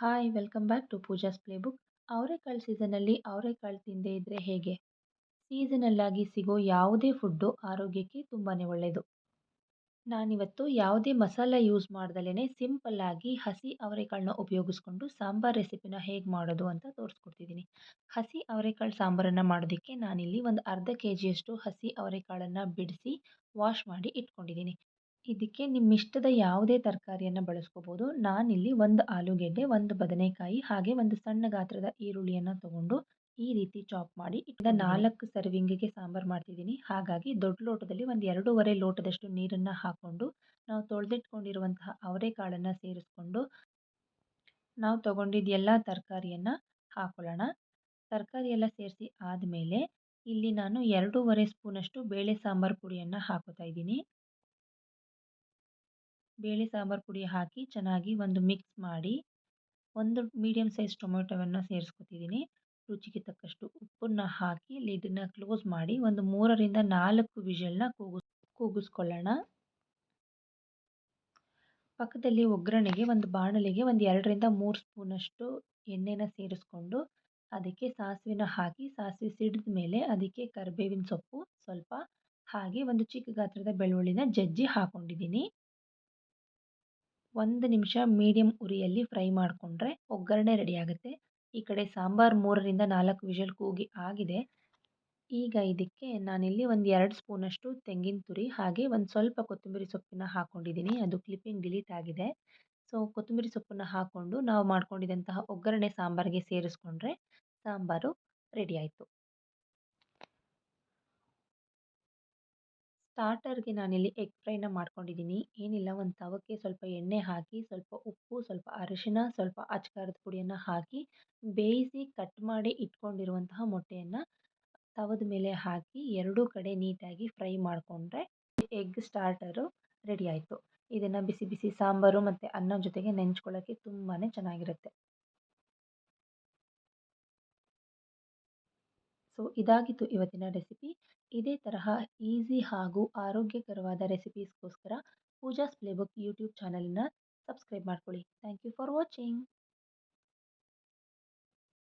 Hi welcome back to Pooja's playbook. ಅವರೆಕಾಳು ಸೀಸನಲ್ಲಿ ಅವರೆಕಾಳು ತಿಂದೇ ಇದ್ದರೆ ಹೇಗೆ? ಸೀಸನಲ್ಲಾಗಿ ಸಿಗೋ ಯಾವುದೇ ಫುಡ್ಡು ಆರೋಗ್ಯಕ್ಕೆ ತುಂಬಾ ಒಳ್ಳೆಯದು. ನಾನಿವತ್ತು ಯಾವುದೇ ಮಸಾಲ ಯೂಸ್ ಮಾಡ್ದಲೇ ಸಿಂಪಲ್ಲಾಗಿ ಹಸಿ ಅವರೆಕಾಳನ್ನ ಉಪಯೋಗಿಸ್ಕೊಂಡು ಸಾಂಬಾರ್ ರೆಸಿಪಿನ ಹೇಗೆ ಮಾಡೋದು ಅಂತ ತೋರಿಸ್ಕೊಡ್ತಿದ್ದೀನಿ. ಹಸಿ ಅವರೆಕಾಳು ಸಾಂಬಾರನ್ನು ಮಾಡೋದಕ್ಕೆ ನಾನಿಲ್ಲಿ ಒಂದು ಅರ್ಧ ಕೆ ಜಿಯಷ್ಟು ಹಸಿ ಅವರೆಕಾಳನ್ನು ಬಿಡಿಸಿ ವಾಶ್ ಮಾಡಿ ಇಟ್ಕೊಂಡಿದ್ದೀನಿ. ಇದಕ್ಕೆ ನಿಮ್ಮಿಷ್ಟದ ಯಾವುದೇ ತರಕಾರಿಯನ್ನು ಬಳಸ್ಕೋಬೋದು. ನಾನಿಲ್ಲಿ ಒಂದು ಆಲೂಗೆಡ್ಡೆ, ಒಂದು ಬದನೆಕಾಯಿ ಹಾಗೆ ಒಂದು ಸಣ್ಣ ಗಾತ್ರದ ಈರುಳ್ಳಿಯನ್ನು ತಗೊಂಡು ಈ ರೀತಿ ಚಾಪ್ ಮಾಡಿ 4 ಸರ್ವಿಂಗಿಗೆ ಸಾಂಬಾರು ಮಾಡ್ತಿದ್ದೀನಿ. ಹಾಗಾಗಿ ದೊಡ್ಡ ಲೋಟದಲ್ಲಿ ಒಂದು 2.5 ಲೋಟದಷ್ಟು ನೀರನ್ನು ಹಾಕ್ಕೊಂಡು ನಾವು ತೊಳೆದಿಟ್ಕೊಂಡಿರುವಂತಹ ಅವರೆಕಾಳನ್ನು ಸೇರಿಸ್ಕೊಂಡು ನಾವು ತಗೊಂಡಿದ್ದ ಎಲ್ಲ ತರಕಾರಿಯನ್ನು ಹಾಕೊಳ್ಳೋಣ. ತರಕಾರಿ ಎಲ್ಲ ಸೇರಿಸಿ ಆದಮೇಲೆ ಇಲ್ಲಿ ನಾನು 2.5 ಸ್ಪೂನಷ್ಟು ಬೇಳೆ ಸಾಂಬಾರು ಪುಡಿಯನ್ನು ಹಾಕೋತಾ ಇದ್ದೀನಿ. ಬೇಳೆ ಸಾಂಬಾರು ಪುಡಿ ಹಾಕಿ ಚೆನ್ನಾಗಿ ಒಂದು ಮಿಕ್ಸ್ ಮಾಡಿ ಒಂದು ಮೀಡಿಯಮ್ ಸೈಜ್ ಟೊಮೆಟೊವನ್ನು ಸೇರಿಸ್ಕೊತಿದ್ದೀನಿ. ರುಚಿಗೆ ತಕ್ಕಷ್ಟು ಉಪ್ಪನ್ನು ಹಾಕಿ ಲಿಡ್ಡನ್ನ ಕ್ಲೋಸ್ ಮಾಡಿ ಒಂದು 3ರಿಂದ 4 ವಿಷಲ್ನ ಕೂಗಿಸ್ಕೊಳ್ಳೋಣ. ಪಕ್ಕದಲ್ಲಿ ಒಗ್ಗರಣೆಗೆ ಒಂದು ಬಾಣಲೆಗೆ ಒಂದು 2ರಿಂದ 3 ಸ್ಪೂನಷ್ಟು ಎಣ್ಣೆನ ಸೇರಿಸ್ಕೊಂಡು ಅದಕ್ಕೆ ಸಾಸಿವೆನ ಹಾಕಿ ಸಾಸಿವೆ ಸಿಡಿದ ಮೇಲೆ ಅದಕ್ಕೆ ಕರಿಬೇವಿನ ಸೊಪ್ಪು ಸ್ವಲ್ಪ ಹಾಗೆ ಒಂದು ಚಿಕ್ಕ ಗಾತ್ರದ ಬೆಳ್ಳುಳ್ಳಿನ ಜಜ್ಜಿ ಹಾಕ್ಕೊಂಡಿದ್ದೀನಿ. 1 ನಿಮಿಷ ಮೀಡಿಯಂ ಉರಿಯಲ್ಲಿ ಫ್ರೈ ಮಾಡಿಕೊಂಡ್ರೆ ಒಗ್ಗರಣೆ ರೆಡಿ ಆಗುತ್ತೆ. ಈ ಕಡೆ ಸಾಂಬಾರು 3ರಿಂದ 4 ವಿಷಲ್ ಕೂಗಿ ಆಗಿದೆ. ಈಗ ಇದಕ್ಕೆ ನಾನಿಲ್ಲಿ ಒಂದು 2 ಸ್ಪೂನಷ್ಟು ತೆಂಗಿನ ತುರಿ ಹಾಗೆ ಒಂದು ಸ್ವಲ್ಪ ಕೊತ್ತಂಬರಿ ಸೊಪ್ಪನ್ನ ಹಾಕ್ಕೊಂಡಿದ್ದೀನಿ. ಅದು ಕ್ಲಿಪ್ಪಿಂಗ್ ಡಿಲೀಟ್ ಆಗಿದೆ. ಸೊ ಕೊತ್ತಂಬರಿ ಸೊಪ್ಪನ್ನು ಹಾಕ್ಕೊಂಡು ನಾವು ಮಾಡ್ಕೊಂಡಿದ್ದಂತಹ ಒಗ್ಗರಣೆ ಸಾಂಬಾರಿಗೆ ಸೇರಿಸ್ಕೊಂಡ್ರೆ ಸಾಂಬಾರು ರೆಡಿ ಆಯಿತು. ಸ್ಟಾರ್ಟರ್ಗೆ ನಾನಿಲ್ಲಿ ಎಗ್ ಫ್ರೈನ ಮಾಡ್ಕೊಂಡಿದ್ದೀನಿ. ಏನಿಲ್ಲ, ಒಂದು ತವಕ್ಕೆ ಸ್ವಲ್ಪ ಎಣ್ಣೆ ಹಾಕಿ ಸ್ವಲ್ಪ ಉಪ್ಪು, ಸ್ವಲ್ಪ ಅರಿಶಿನ, ಸ್ವಲ್ಪ ಅಚ್ಕಾರದ ಪುಡಿಯನ್ನು ಹಾಕಿ ಬೇಯಿಸಿ ಕಟ್ ಮಾಡಿ ಇಟ್ಕೊಂಡಿರುವಂತಹ ಮೊಟ್ಟೆಯನ್ನು ತವದ ಮೇಲೆ ಹಾಕಿ ಎರಡೂ ಕಡೆ ನೀಟಾಗಿ ಫ್ರೈ ಮಾಡಿಕೊಂಡ್ರೆ ಎಗ್ ಸ್ಟಾರ್ಟರು ರೆಡಿ ಆಯಿತು. ಇದನ್ನು ಬಿಸಿ ಬಿಸಿ ಸಾಂಬಾರು ಮತ್ತು ಅನ್ನ ಜೊತೆಗೆ ನೆಂಚ್ಕೊಳ್ಳೋಕ್ಕೆ ತುಂಬಾ ಚೆನ್ನಾಗಿರುತ್ತೆ. ಸೊ ಇದಾಗಿತ್ತು ಇವತ್ತಿನ ರೆಸಿಪಿ. ಇದೇ ತರಹ ಈಸಿ ಹಾಗೂ ಆರೋಗ್ಯಕರವಾದ ರೆಸಿಪೀಸ್ಗೋಸ್ಕರ ಪೂಜಾಸ್ ಪ್ಲೇಬುಕ್ ಯೂಟ್ಯೂಬ್ ಚಾನಲನ್ನು ಸಬ್ಸ್ಕ್ರೈಬ್ ಮಾಡ್ಕೊಳ್ಳಿ. Thank you for watching.